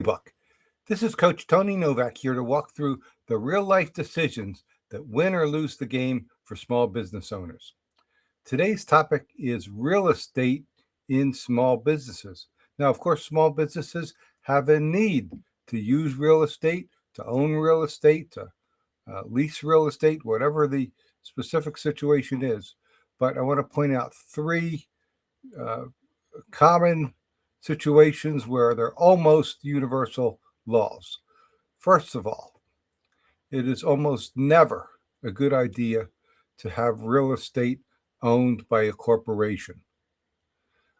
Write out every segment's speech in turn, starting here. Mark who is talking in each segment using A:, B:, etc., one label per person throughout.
A: Book. This is Coach Tony Novak here to walk through the real life decisions that win or lose the game for small business owners. Today's topic is real estate in small businesses. Now, of course, small businesses have a need to use real estate, to own real estate, to lease real estate, whatever the specific situation is. But I want to point out three uh, common situations where they're almost universal laws. First of all, it is almost never a good idea to have real estate owned by a corporation.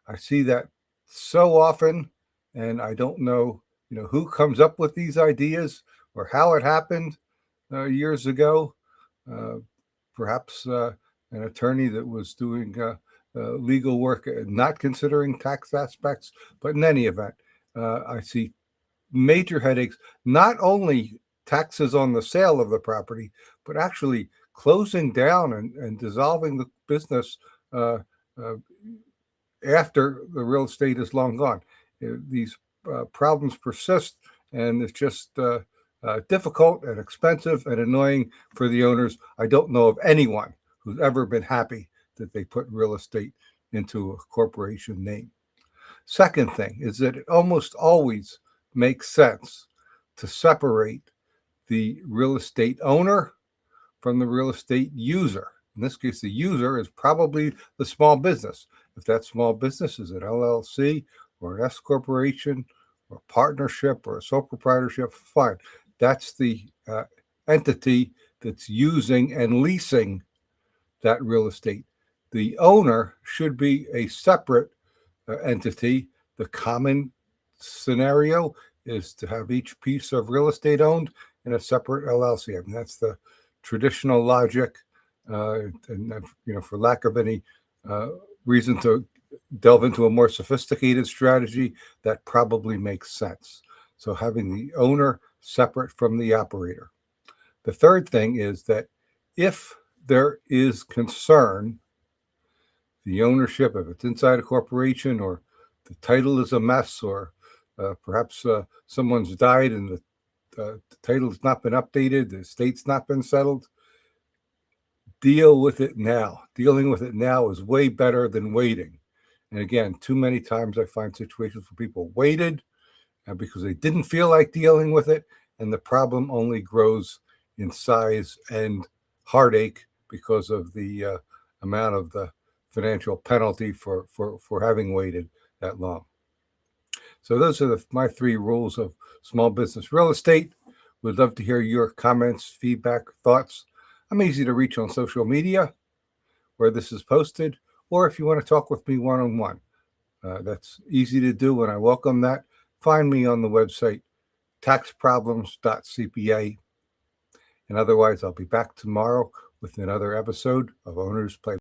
A: I see that so often, and I don't know, who comes up with these ideas or how it happened years ago. Uh, Perhaps an attorney that was doing legal work, not considering tax aspects. But in any event, I see major headaches, not only taxes on the sale of the property, but actually closing down and dissolving the business uh, uh, after the real estate is long gone. These problems persist, and it's just difficult and expensive and annoying for the owners. I don't know of anyone who's ever been happy that they put real estate into a corporation name. Second thing is that it almost always makes sense to separate the real estate owner from the real estate user. In this case, the user is probably the small business. If that small business is an LLC or an S corporation or a partnership or a sole proprietorship, fine. That's the entity that's using and leasing that real estate. The owner should be a separate entity. The common scenario is to have each piece of real estate owned in a separate LLC. I mean, that's the traditional logic, and for lack of any reason to delve into a more sophisticated strategy, that probably makes sense. So having the owner separate from the operator. The third thing is that if there is concern, the ownership, if it's inside a corporation or the title is a mess, or perhaps someone's died and the title's not been updated, the estate's not been settled, deal with it now. Dealing with it now is way better than waiting. And again, too many times I find situations where people waited because they didn't feel like dealing with it, and the problem only grows in size and heartache because of the amount of the financial penalty for having waited that long. So those are my three rules of small business real estate. We'd love to hear your comments, feedback, thoughts. I'm easy to reach on social media where this is posted, or if you want to talk with me one-on-one. That's easy to do, and I welcome that. Find me on the website, taxproblems.cpa. And otherwise, I'll be back tomorrow with another episode of Owner's Playbook.